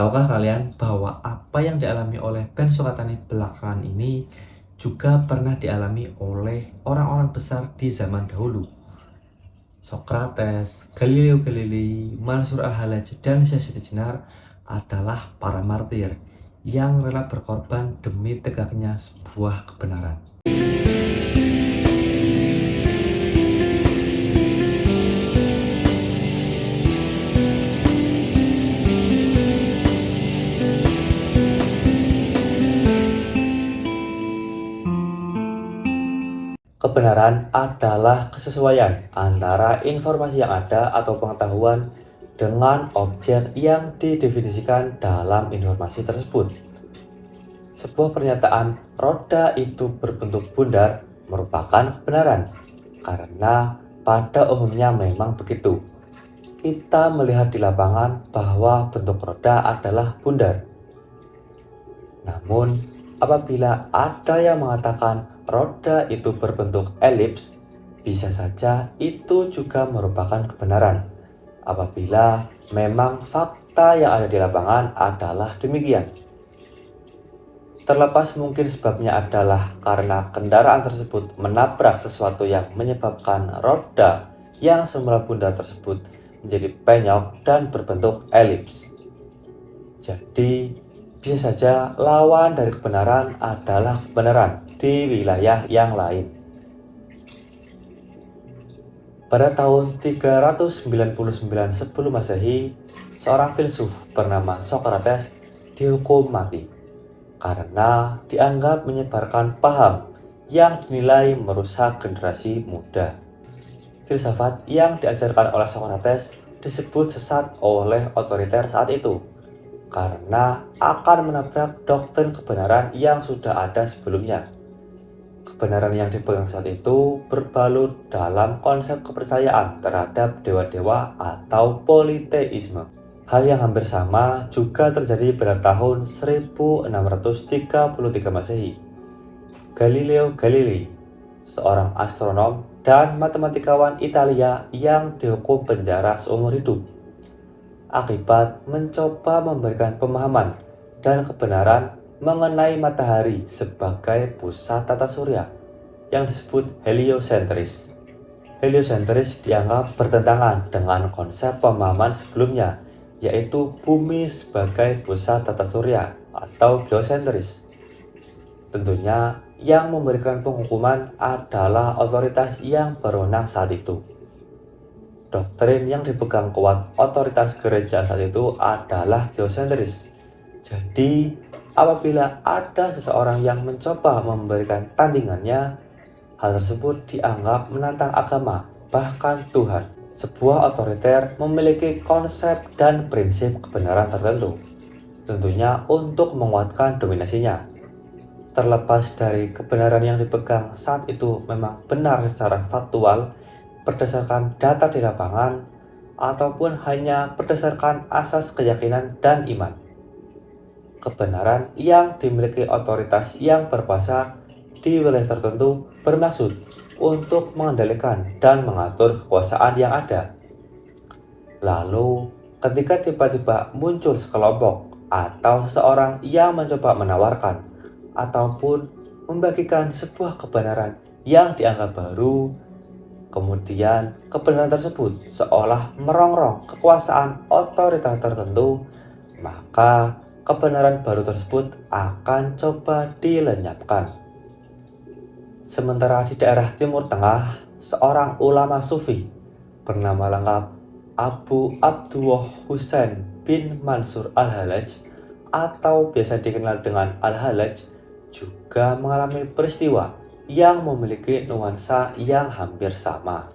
Tahukah kalian bahwa apa yang dialami oleh Ben Sukatani belakangan ini juga pernah dialami oleh orang-orang besar di zaman dahulu? Socrates, Galileo Galilei, Mansur Al-Hallaj, dan Syed Jenar adalah para martir yang rela berkorban demi tegaknya sebuah kebenaran. Kebenaran adalah kesesuaian antara informasi yang ada atau pengetahuan dengan objek yang didefinisikan dalam informasi tersebut. Sebuah pernyataan roda itu berbentuk bundar merupakan kebenaran, karena pada umumnya memang begitu. Kita melihat di lapangan bahwa bentuk roda adalah bundar. Namun, apabila ada yang mengatakan roda itu berbentuk elips, bisa saja itu juga merupakan kebenaran apabila memang fakta yang ada di lapangan adalah demikian. Terlepas mungkin sebabnya adalah karena kendaraan tersebut menabrak sesuatu yang menyebabkan roda yang semula bundar tersebut menjadi penyok dan berbentuk elips. Jadi, bisa saja lawan dari kebenaran adalah kebenaran di wilayah yang lain. Pada tahun 399 sebelum Masehi, seorang filsuf bernama Socrates dihukum mati karena dianggap menyebarkan paham yang dinilai merusak generasi muda. Filsafat yang diajarkan oleh Socrates disebut sesat oleh otoriter saat itu karena akan menabrak doktrin kebenaran yang sudah ada sebelumnya. Kebenaran yang dipegang saat itu berbalut dalam konsep kepercayaan terhadap dewa-dewa atau politeisme. Hal yang hampir sama juga terjadi pada tahun 1633 Masehi. Galileo Galilei, seorang astronom dan matematikawan Italia yang dihukum penjara seumur hidup akibat mencoba memberikan pemahaman dan kebenaran mengenai matahari sebagai pusat tata surya yang disebut heliosentris. Heliosentris dianggap bertentangan dengan konsep pemahaman sebelumnya, yaitu bumi sebagai pusat tata surya atau geosentris. Tentunya yang memberikan penghukuman adalah otoritas yang berwenang saat itu. Doktrin yang dipegang kuat otoritas gereja saat itu adalah geosentris. Jadi, apabila ada seseorang yang mencoba memberikan tandingannya, hal tersebut dianggap menantang agama, bahkan Tuhan. Sebuah otoriter memiliki konsep dan prinsip kebenaran tertentu, tentunya untuk menguatkan dominasinya. Terlepas dari kebenaran yang dipegang saat itu memang benar secara faktual, berdasarkan data di lapangan, ataupun hanya berdasarkan asas keyakinan dan iman. Kebenaran yang dimiliki otoritas yang berkuasa di wilayah tertentu bermaksud untuk mengendalikan dan mengatur kekuasaan yang ada. Lalu, ketika tiba-tiba muncul sekelompok atau seseorang yang mencoba menawarkan ataupun membagikan sebuah kebenaran yang dianggap baru, kemudian kebenaran tersebut seolah merongrong kekuasaan otoritas tertentu, maka kebenaran baru tersebut akan coba dilenyapkan. Sementara di daerah Timur Tengah, seorang ulama sufi bernama lengkap Abu Abdullah Husain bin Mansur Al-Hallaj atau biasa dikenal dengan Al-Hallaj juga mengalami peristiwa yang memiliki nuansa yang hampir sama.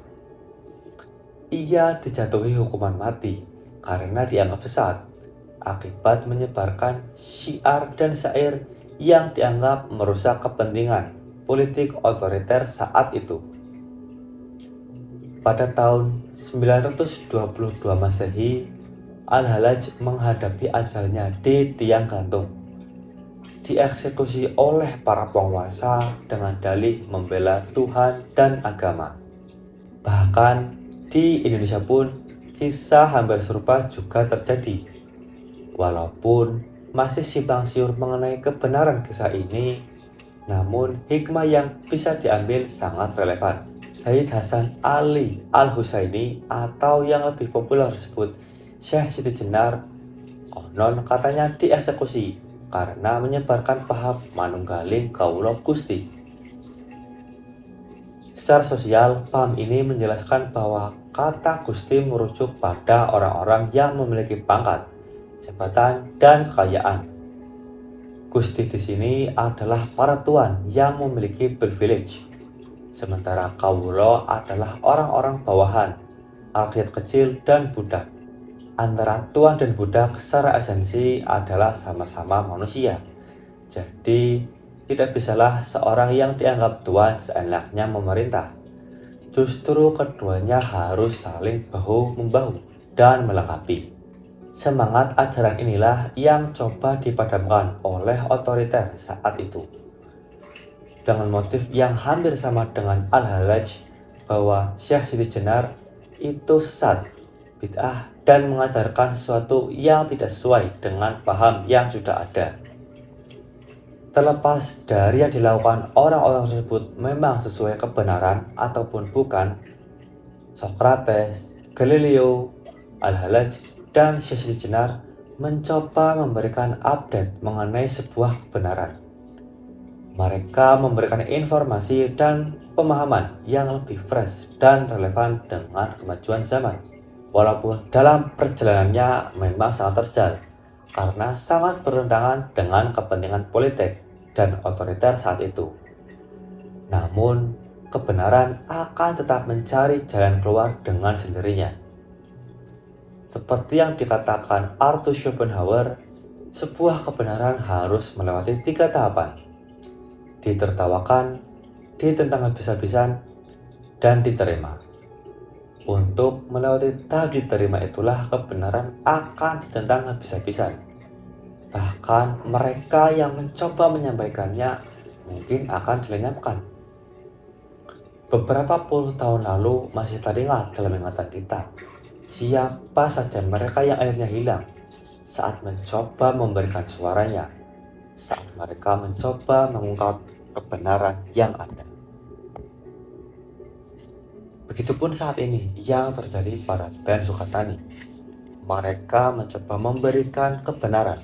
Ia dijatuhi hukuman mati karena dianggap sesat akibat menyebarkan syiar dan syair yang dianggap merusak kepentingan politik otoriter saat itu. Pada tahun 922 Masehi, Al-Hallaj menghadapi ajalnya di tiang gantung. Dieksekusi oleh para penguasa dengan dalih membela Tuhan dan agama. Bahkan di Indonesia pun kisah hampir serupa juga terjadi. Walaupun masih simpang siur mengenai kebenaran kisah ini, namun hikmah yang bisa diambil sangat relevan. Sayyid Hasan Ali Al-Husaini atau yang lebih populer disebut Syekh Siti Jenar, konon katanya dieksekusi karena menyebarkan paham manunggaling Kawula Gusti. Secara sosial, paham ini menjelaskan bahwa kata Gusti merujuk pada orang-orang yang memiliki pangkat, jabatan, dan kekayaan. Gusti di sini adalah para tuan yang memiliki privilege, sementara Kawula adalah orang-orang bawahan, rakyat kecil dan budak. Antara tuan dan budak secara esensi adalah sama-sama manusia. Jadi, tidak bisalah seorang yang dianggap tuan seenaknya memerintah. Justru keduanya harus saling bahu-membahu dan melengkapi. Semangat ajaran inilah yang coba dipadamkan oleh otoriter saat itu. Dengan motif yang hampir sama dengan Al-Hallaj bahwa Syekh Siti Jenar itu sesat, bid'ah, dan mengajarkan sesuatu yang tidak sesuai dengan paham yang sudah ada. Terlepas dari yang dilakukan orang-orang tersebut memang sesuai kebenaran ataupun bukan, Socrates, Galileo, Al-Hallaj, dan Syekh Siti Jenar mencoba memberikan update mengenai sebuah kebenaran. Mereka memberikan informasi dan pemahaman yang lebih fresh dan relevan dengan kemajuan zaman. Walaupun dalam perjalanannya memang sangat terjal, karena sangat bertentangan dengan kepentingan politik dan otoriter saat itu. Namun, kebenaran akan tetap mencari jalan keluar dengan sendirinya. Seperti yang dikatakan Arthur Schopenhauer, sebuah kebenaran harus melewati 3 tahapan: ditertawakan, ditentang habis-habisan, dan diterima. Untuk melewati tahap diterima itulah kebenaran akan ditentang habis-habisan. Bahkan mereka yang mencoba menyampaikannya mungkin akan dilenyapkan. Beberapa puluh tahun lalu masih teringat dalam ingatan kita siapa saja mereka yang akhirnya hilang saat mencoba memberikan suaranya, saat mereka mencoba mengungkap kebenaran yang ada. Begitupun saat ini yang terjadi pada band Sukatani. Mereka mencoba memberikan kebenaran,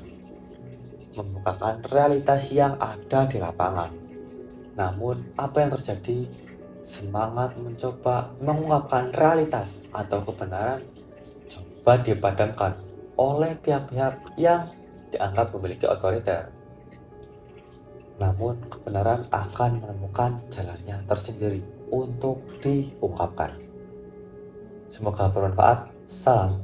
membukakan realitas yang ada di lapangan. Namun apa yang terjadi? Semangat mencoba mengungkapkan realitas atau kebenaran coba dipadamkan oleh pihak-pihak yang dianggap memiliki otoriter. Namun kebenaran akan menemukan jalannya tersendiri untuk diungkapkan. Semoga bermanfaat. Salam.